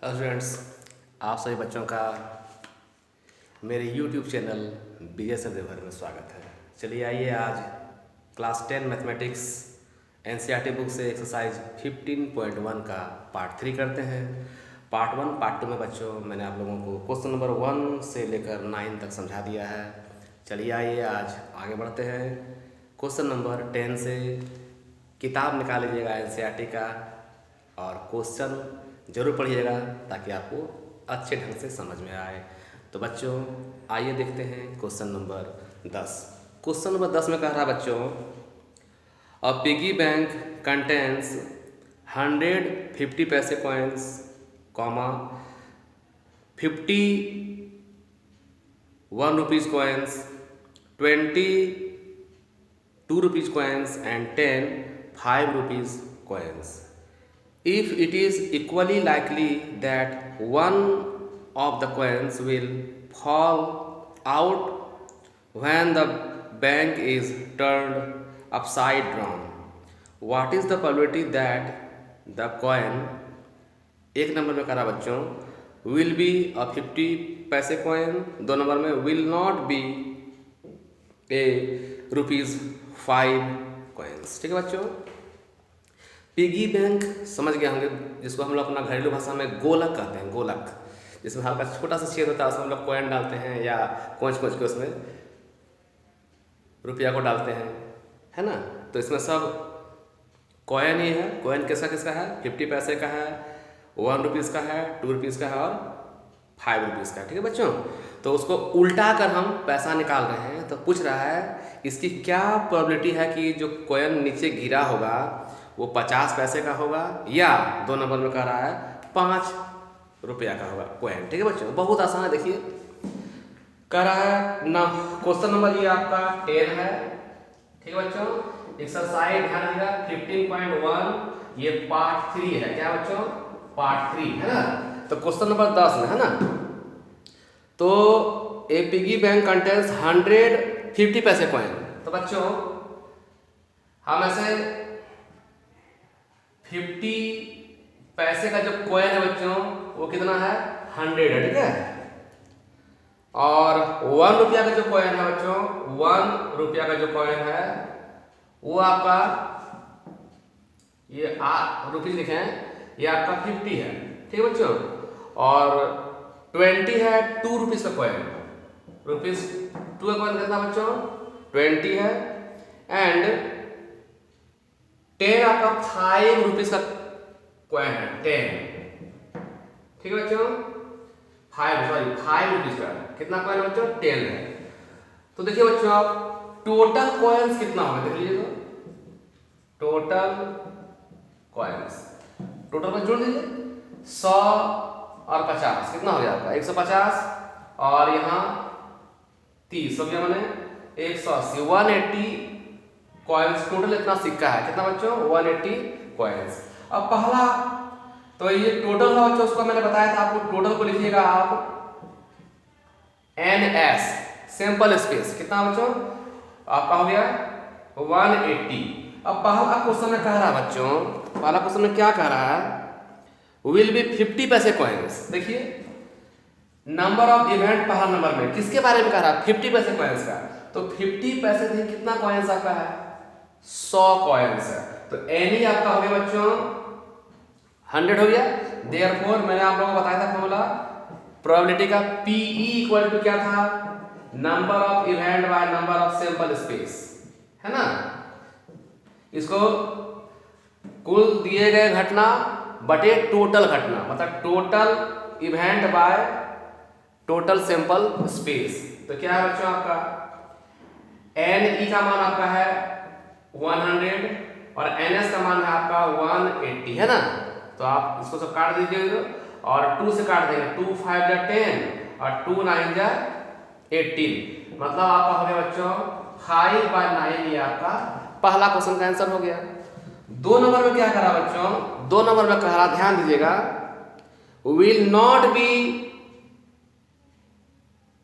Students, आप सभी बच्चों का मेरे YouTube चैनल विजय सर देवहर में स्वागत है। चलिए आइए आज क्लास 10 मैथमेटिक्स एनसीईआरटी बुक से एक्सरसाइज 15.1 का पार्ट 3 करते हैं। पार्ट 1 पार्ट 2 में बच्चों मैंने आप लोगों को क्वेश्चन नंबर 1 से लेकर 9 तक समझा दिया है। चलिए आइए आज आगे बढ़ते हैं। क्वेश्चन नंबर 10 से किताब निकाल लीजिएगा एनसीईआरटी का और क्वेश्चन जरूर पढ़िएगा ताकि आपको अच्छे ढंग से समझ में आए। तो बच्चों आइए देखते हैं क्वेश्चन नंबर 10। क्वेश्चन नंबर 10 में कह रहा है बच्चों, अ पिगी बैंक कंटेन्स 150 पैसे coins, 50 1 rupees coins, 20 2 rupees coins and 10 5 rupees coins. If it is equally likely that one of the coins will fall out when the bank is turned upside down, what is the probability that the coin, एक number में करा बच्चों, will be a 50 पैसे coin, दो number में will not be a ₹5 coins। ठीक है बच्चों, पिगी बैंक समझ गए होंगे, जिसको हम लोग अपना घरेलू भाषा में गोलक कहते हैं। गोलक जिसमें हल्का छोटा सा छेद होता है, उसमें हम लोग कॉइन डालते हैं या कोच के उसमें रुपया को डालते हैं, है ना। तो इसमें सब कॉइन ही है। कॉइन किसका किसका है? 50 पैसे का है, 1 रुपीज़ का है, 2 रुपीज़ का है और 5 रुपीज़ का। ठीक है बच्चों, तो उसको उल्टा कर हम पैसा निकाल रहे हैं। तो पूछ रहा है इसकी क्या प्रोबेबिलिटी है कि जो कॉइन नीचे गिरा होगा वो 50 पैसे का होगा या दो नंबर में कह रहा है 5 रुपया का होगा कॉइन। ठीक है बच्चों, बहुत आसान है। देखिए कह रहा है ना, क्वेश्चन नंबर ये आपका 10 है। ठीक है बच्चों, एक्सरसाइज ध्यान दीजिएगा 15.1, ये पार्ट 3 है। क्या बच्चों? पार्ट 3 है ना। तो क्वेश्चन नंबर 10 में है ना, तो ए पिगी बैंक कंटेन्स 150 पैसे कॉइन। तो बच्चों हम ऐसे 50 पैसे का जो कॉइन है बच्चों वो कितना है? 100 है। ठीक है, और 1 रुपया का जो कॉइन है बच्चों, 1 रुपया का जो कॉइन है वो आपका, ये रुपीज लिखे हैं, ये आपका 50 है। ठीक है बच्चों, और 20 है 2 रुपीज़ का कॉइन। रुपीज़ 2 का कॉइन कितना बच्चों? 20 है। एंड 10 आपका 5 रुपीज़ का कॉइन है, 10। ठीक है बच्चों, 5 रुपीज़ का कितना कॉइन है बच्चों? 10 है। तो देखिए बच्चों, आप टोटल कॉइन्स कितना होगा देख लीजिए। तो टोटल कॉइन्स, टोटल में जोड़ दीजिए 100 और 50 कितना हो गया आपका? 150 और यहाँ 30 हो गया, मैंने 180, 180 कॉइन्स। टोटल इतना सिक्का है, कितना बच्चों? 180 कॉइन्स। अब पहला तो ये टोटल है बच्चों, उसको मैंने बताया था आपको। टोटल को लिखिएगा आप NS सिंपल स्पेस, कितना बच्चों आपका हो गया? 180। अब पहला क्वेश्चन में कह रहा है बच्चों, पहला क्वेश्चन में क्या कह रहा है? विल बी 50 पैसे कॉइन्स। देखिए नंबर ऑफ इवेंट पहला नंबर में किसके बारे में कह रहा है? 50 पैसे कॉइन्स का। तो 50 पैसे से कितना कॉइन्स आपका है? 100 कॉइन्स है। तो एनी आपका हो गया बच्चों 100 हो गया। देयरफॉर मैंने आप लोगों को बताया था फॉर्मूला प्रोबेबिलिटी का, PE इक्वल टू क्या था? Number of event by number of sample space, है ना। इसको कुल दिए गए घटना बटे टोटल घटना, मतलब total event by total sample space. तो क्या है बच्चों आपका? NE का मान आपका है 100 और NS का मान है आपका 180, है ना। तो आप इसको सब काट दीजिए और 2 से काट देंगे, 2 5 जा 10 और 2 9 जा 18, मतलब आपका हो गया बच्चों 5/9। ये आपका पहला क्वेश्चन का आंसर हो गया। दो नंबर में क्या करा बच्चों? दो नंबर में कह रहा, ध्यान दीजिएगा, will not be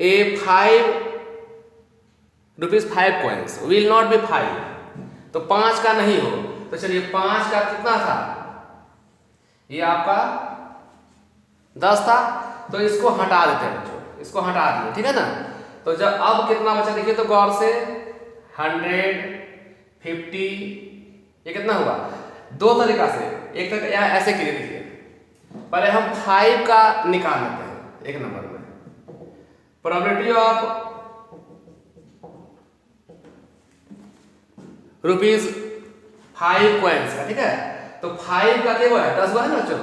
A 5 rupees 5 coins, will not be 5, तो 5 का नहीं हो। तो चलिए 5 का कितना था? ये आपका 10 था, तो इसको हटा देते हैं बच्चों, इसको हटा दिए, ठीक है ना। तो जब अब कितना बचा देखिए तो गौर से 100, 50, ये कितना हुआ, दो तरीका से, एक तरीका यहाँ ऐसे कीजिए, देखिए पहले हम 5 का निकाल लेते हैं एक नंबर में, प्रोबेबिलिटी ऑफ ₹5 कॉइन्स का, ठीक है। तो 5 का क्या हुआ है, 10 हुआ है ना बच्चों,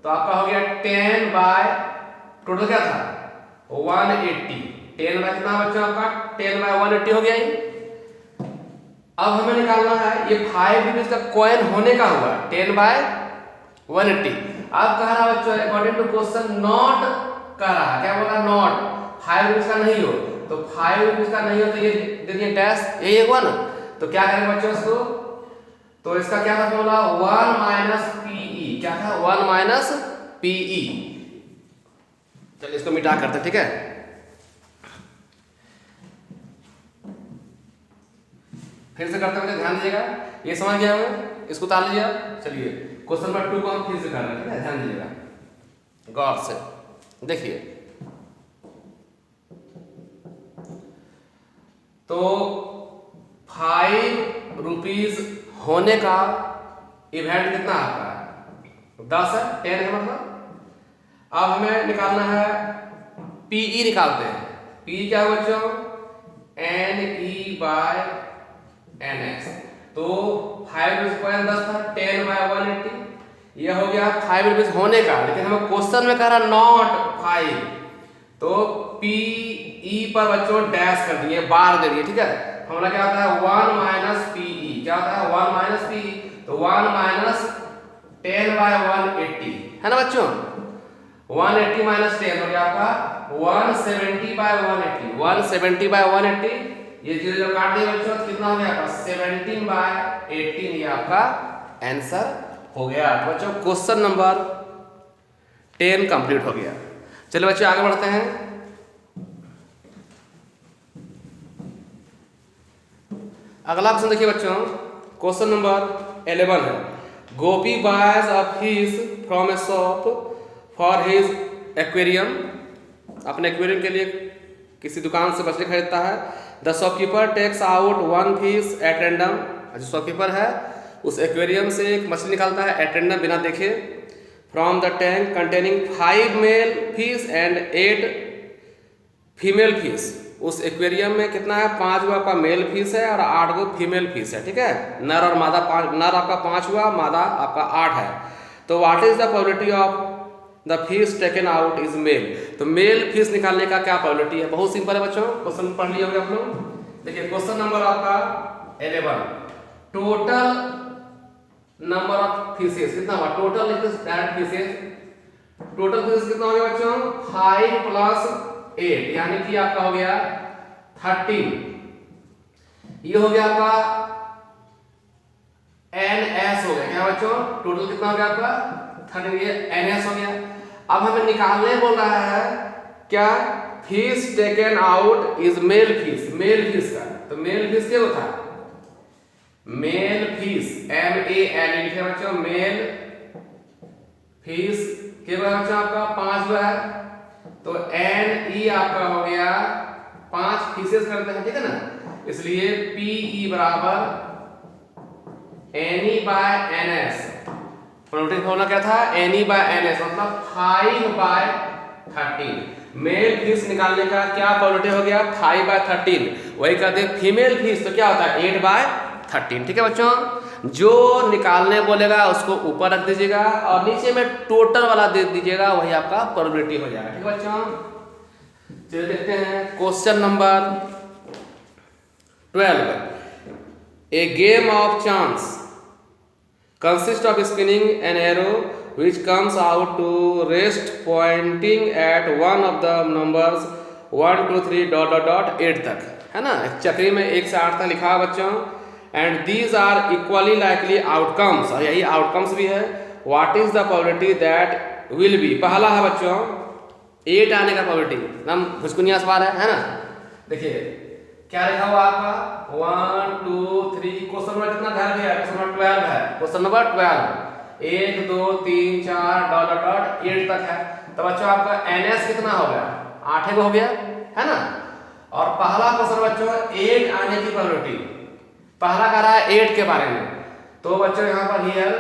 तो आपका हो गया 10 बाय टोटल क्या था 180, 10 बाय कितना बच्चों आपका 10 बाय 180 हो गया ये। अब हमें निकालना है ये ₹5 का कॉइन होने का हुआ 10 बाय 180। अब कह रहा बच्चों अकॉर्डिंग टू क्वेश्चन नॉट कह रहा है, क्या बोला नॉट, ₹5 का नहीं हो, तो ₹5 का नहीं हो तो ये दे दिए डैश, यही हुआ ना। तो क्या करेंगे बच्चों इसको, तो इसका क्या था फॉर्मूला 1 माइनस पीई, क्या था 1 माइनस पीई। चलिए इसको मिटा करते हैं, ठीक है। फिर से करते हुए ध्यान दीजिएगा, ये समझ गया हमें, इसको उतार लीजिए आप। चलिए क्वेश्चन नंबर 2 को हम फिर से कर रहे हैं, ठीक है, ध्यान दीजिएगा गौर से देखिए। तो ₹5 होने का इवेंट कितना आता है 10 है, 10 है मतलब। अब हमें निकालना है पीई, निकालते हैं पी क्या है बच्चों NE बाय NX। तो ₹5 कॉइन 10 था, 10 बाय 180, यह हो गया ₹5 होने का, लेकिन हमें क्वेश्चन में कह रहा नॉट 5, तो पीई पर बच्चों डैश कर दिए, बार दे दिए, ठीक है। हमारा क्या आता है 1 माइनस पीई, क्या आता है 1 माइनस पीई, तो 1 माइनस 10 बाय 180 है ना बच्चों, 180 माइनस 10 हो गया आपका 170 बाय 180, 170 बाय 180, ये जीरो जो काट दिए बच्चों तो कितना हो गया आपका 17 बाय 18, ये आपका आंसर हो गया बच्चों। क्वेश्चन नंबर 10 कंप्लीट हो गया। चलिए बच्चों आगे बढ़ते हैं। अगला क्वेश्चन देखिए बच्चों, क्वेश्चन नंबर 11 है, Gopi buys a fish from a shop for his aquarium, अपने एक्वेरियम के लिए किसी दुकान से मछली खरीदता है। The shopkeeper takes out 1 fish at random, जो शॉपकीपर है उस एक्वेरियम से एक मछली निकालता है एट रैंडम बिना देखे, from the tank containing 5 male fish and 8 female fish. उस एक्वेरियम में कितना है 5 गो आपका मेल फिश है और 8 गो फीमेल फिश है, ठीक है। नर और मादा 5, नर आपका 5 हुआ, मादा आपका 8 है। तो what is the probability of the fish taken out is mail, तो मेल फिश निकालने का क्या प्रोबेबिलिटी है, बहुत सिंपल है बच्चों, क्वेश्चन पढ़ लिए होंगे आप लोग। देखिए क्वेश्चन नंबर आपका 11, टोटल नंबर ऑफ फिशेस कितना हुआ, टोटल फिशेस, टोटल फिशेस कितना हो गया बच्चों 5 प्लस 8, यानी कि आपका हो गया 13, ये हो गया आपका NS हो गया, क्या बच्चों टोटल कितना हो गया आपका 13, ये NS हो गया। अब हमें निकालने बोल रहा है क्या, fish taken out is male fish, male fish का, तो मेल फिश क्या होता है, मेल फिश MAL लिखे बच्चों, मेल फिश के बच्चों आपका 5 जो है, तो NE आपका हो गया 5 फिशेस करते हैं, ठीक है ना, इसलिए PE बराबर NE by NS, probability formula क्या था NE बाय NS, मतलब 5 बाय 13। मेल फिश निकालने का क्या प्रोबेबिलिटी हो गया 5 बाय 13, वही कहते हैं फीमेल फिश तो क्या होता है 8 बाय 13, ठीक है बच्चों। जो निकालने बोलेगा उसको ऊपर रख दीजिएगा और नीचे में टोटल वाला दे दीजिएगा, वही आपका प्रोबेबिलिटी हो जाएगा, ठीक है बच्चों। चलिए देखते हैं question number 12, A game of chance consists of spinning an arrow which comes out to rest pointing at one of the numbers 1 2 3 dot dot dot 8 तक, है ना, एक चक्री में 1 से 8 तक लिखा है बच्चों, and these are equally likely outcomes, और यही आउटकम्स भी है। What is the probability that will be, पहला है बच्चों 8 आने का प्रोबेबिलिटी, एकदम भुचकुनिया सवाल है ना। देखिए क्या लिखा हुआ आपका 1 2 3, क्वेश्चन नंबर कितना ध्यान दिया, क्वेश्चन नंबर 12 है, question number 12, 1 2 3 4 dot dot dot 8 तक है। तो बच्चों आपका NS कितना हो गया, 8 हो गया, है ना। और पहला क्वेश्चन बच्चों 8 आने की प्रोबेबिलिटी, पहला कह रहा है 8 के बारे में। तो बच्चों यहाँ पर हियर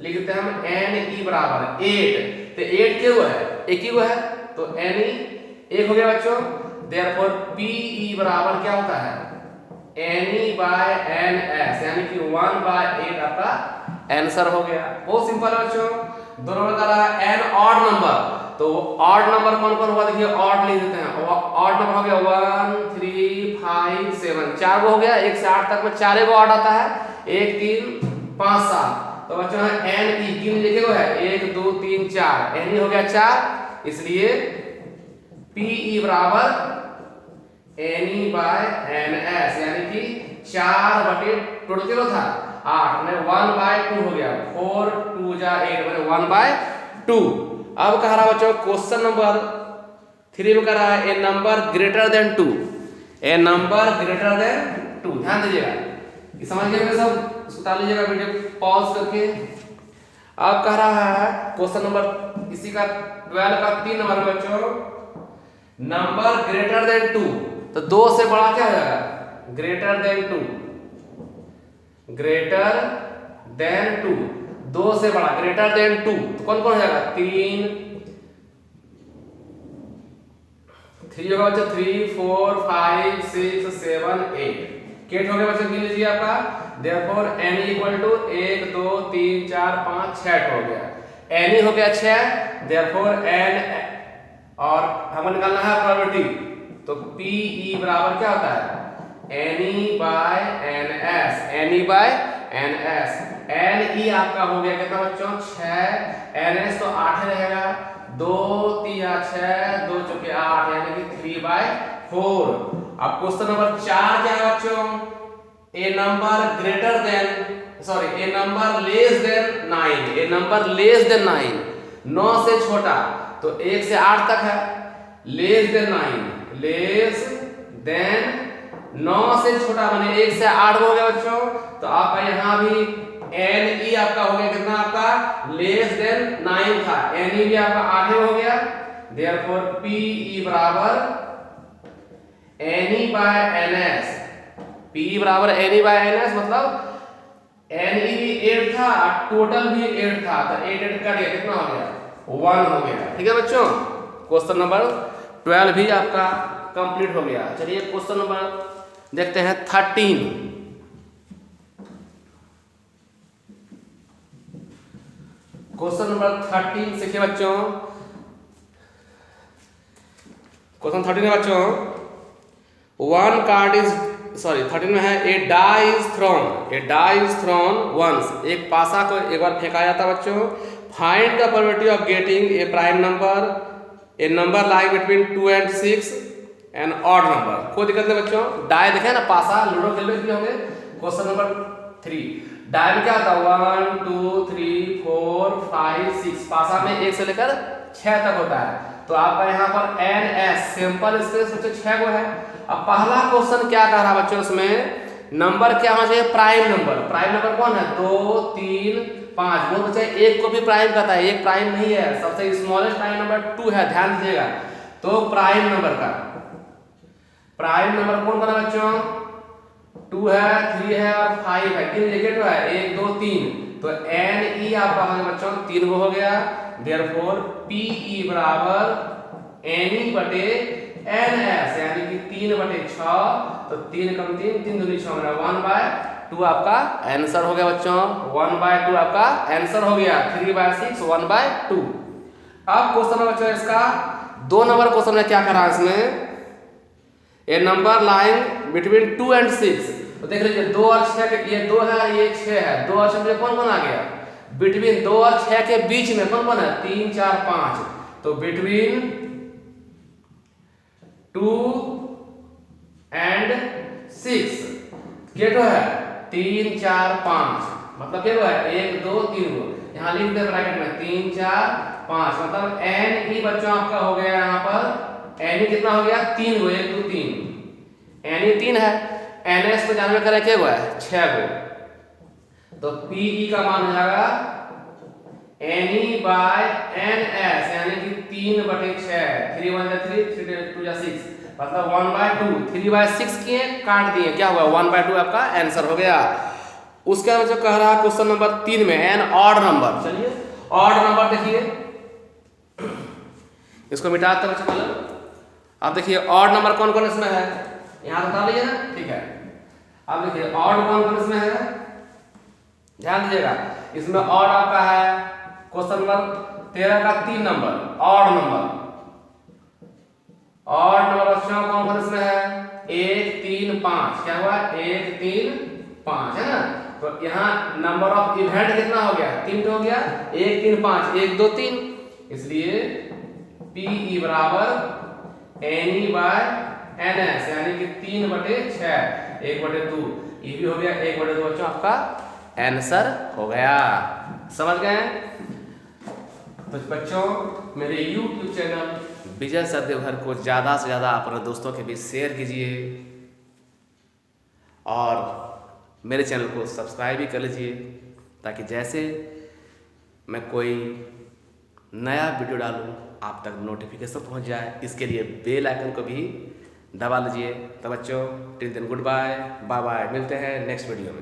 लिखते हैं हम NE बराबर 8। तो 8 क्यों है, एक ही वो है, तो NE 1 हो गया बच्चों। देयरफॉर PE बराबर क्या होता है, NE बाय NS, यानी कि 1/8 आपका आंसर हो गया। बहुत सिंपल है बच्चों। दो नंबर का रहा है n ऑड नंबर, तो ऑड नंबर कौन कौन होगा, देखिए ऑड लिख देते हैं। ऑड नंबर हो गया 1 3 5 7, 4 हो गया। 1 से 8 तक में 4 ऑड आता है, 1 3 5 7। तो बच्चों NE किन लिखे हुए है 1 2 3 4, NE हो गया 4, इसलिए PE बराबर NE बाय NS, यानी कि 4 बटे टोटल कितना था 8 में 1/2 हो गया, 4 2 जा 8 मैंने 1/2। अब कह रहा बच्चों क्वेश्चन नंबर 3 में कह रहा है ए नंबर ग्रेटर देन 2, ए नंबर ग्रेटर देन 2। ध्यान दीजिएगा, ये समझ गए मेरे सब, सुता लीजिएगा वीडियो पॉज करके। अब कह रहा है क्वेश्चन नंबर इसी का 12 का 3 नंबर बच्चों, नंबर ग्रेटर देन 2, तो 2 से बड़ा क्या हो जाएगा, ग्रेटर देन 2, ग्रेटर देन 2, 2 से बड़ा ग्रेटर देन 2, तो कौन कौन हो जाएगा 3 होगा बच्चों, 3 4 5 6 7 8 केट हो गया बच्चों, गिन लीजिए आपका। देयरफॉर NE इक्वल टू 1 2 3 4 5 6 हो गया, NE हो गया 6। देयरफॉर N और हमें निकालना है प्रोबेबिलिटी, तो PE बराबर क्या होता है NE by NS, NE by NS। NE आपका हो गया कितना बच्चों 6, NS तो 8 रहेगा, 2 3 6 2 चौके 8, यानी कि 3/4। अब क्वेश्चन नंबर 4 क्या है बच्चों, ए नंबर ग्रेटर देन सॉरी ए नंबर लेस देन 9, ए नंबर लेस देन 9, 9 से छोटा, तो 1 से 8 तक है, लेस देन 9, लेस देन 9 से छोटा माने 1 से 8 हो गया बच्चों। तो आपका यहाँ भी NE आपका हो गया कितना, आपका लेस देन 9 था, NE भी आपका 8 हो गया। देयरफॉर PE बराबर NE बाय NS, PE बराबर NE बाय NS, मतलब NE भी 8 था, टोटल भी 8 था, तो 8 8 कट गया, कितना हो गया 1 हो गया। ठीक है बच्चों, क्वेश्चन नंबर 12 भी आपका कंप्लीट हो गया। चलिए क्वेश्चन नंबर देखते हैं 13। क्वेश्चन नंबर 13 सीखिए बच्चों। क्वेश्चन 13 है बच्चों, 13 में है a die is thrown, a die is thrown once, एक पासा को एक बार फेंका जाता है बच्चों। Find the probability of getting a prime number, a number like between 2 and 6 and odd number. कोई दिक्कत नहीं बच्चों, डाई देखे ना, पासा लूडो खेलने के लिए होंगे। क्वेश्चन नंबर 3, डाई में क्या होता है 1 2 3 4 5 6, पासा में 1 से लेकर 6 तक होता है। तो आपका यहाँ पर NS सिंपल स्पेस बच्चों 6 को है। अब पहला क्वेश्चन क्या कह रहा है बच्चों, इसमें नंबर क्या होना चाहिए, प्राइम नंबर। प्राइम नंबर कौन है 2 3 5, वो बच्चे 1 को भी प्राइम कहता है, 1 प्राइम नहीं है, सबसे स्मॉलेस्ट प्राइम नंबर 2 है, ध्यान दीजिएगा। तो प्राइम नंबर का प्राइम नंबर कौन बना बच्चों, 2 है 3 है और 5 है, किन लिखित है 1 2 3, तो NE आपका हो गया बच्चों 3 को हो गया। देयरफॉर PE बराबर NE बटे NS, यानी कि 3/6, तो 3 कम 3 3 दूनी 6 मेरा 1/2 आपका आंसर हो गया बच्चों, 1/2 आपका आंसर हो गया, 3/6 1/2। अब क्वेश्चन बच्चों इसका 2 नंबर क्वेश्चन में क्या करा इसमें, ए नंबर लाइंग बिटवीन 2 and 6, तो देख लीजिए 2 और 6 के, ये 2 है ये 6 है, 2 और 6 में कौन कौन आ गया, बिटवीन 2 और 6 के बीच में कौन कौन है 3 4 5, तो बिटवीन 2 and 6 केटो है 3 4 5, मतलब केटो है 1 2 3 गो, यहाँ लिख दे ब्रैकेट में 3 4 5, मतलब NE बच्चों आपका हो गया यहाँ पर NE कितना हो गया 3 गो, 1 2 3, NE 3 है, NS को जानने में करे क्या गो है 6 गो, तो PE का मान हो जाएगा एनी बाय एन एस यानी कि 3/6, 3 1 3 3 2 6, मतलब 1/2, 3/6 किए काट दिए, क्या हुआ 1/2 आपका आंसर हो गया। उसके बाद जो कह रहा है क्वेश्चन नंबर 3 में एन ऑड नंबर, चलिए ऑड नंबर देखिए, इसको मिटाते हैं बच्चों। अब देखिए ऑड नंबर कौन कौन इसमें है, यहाँ बता लीजिए ना, ठीक है। अब देखिए ऑड कौन कौन इसमें है, ध्यान दीजिएगा। इसमें ऑड आपका है क्वेश्चन नंबर 13 का 3 number odd number, odd number बच्चों कौन कौन इसमें है 1 3 5, क्या हुआ 1 3 5 है ना। तो यहाँ नंबर ऑफ इवेंट कितना हो गया 3 हो गया, 1 3 5 1 2 3, इसलिए PE बराबर NE बाय NS यानी कि 3/6 1/2, ये भी हो गया 1/2 बच्चों आपका आंसर हो गया। समझ गए। तो बच्चों मेरे YouTube चैनल विजय सत्यभर को ज़्यादा से ज़्यादा अपने दोस्तों के बीच शेयर कीजिए और मेरे चैनल को सब्सक्राइब भी कर लीजिए, ताकि जैसे मैं कोई नया वीडियो डालूं आप तक नोटिफिकेशन पहुंच जाए। इसके लिए बेल आइकन को भी दबा लीजिए। तो बच्चों till then good bye, bye bye, मिलते हैं नेक्स्ट वीडियो में।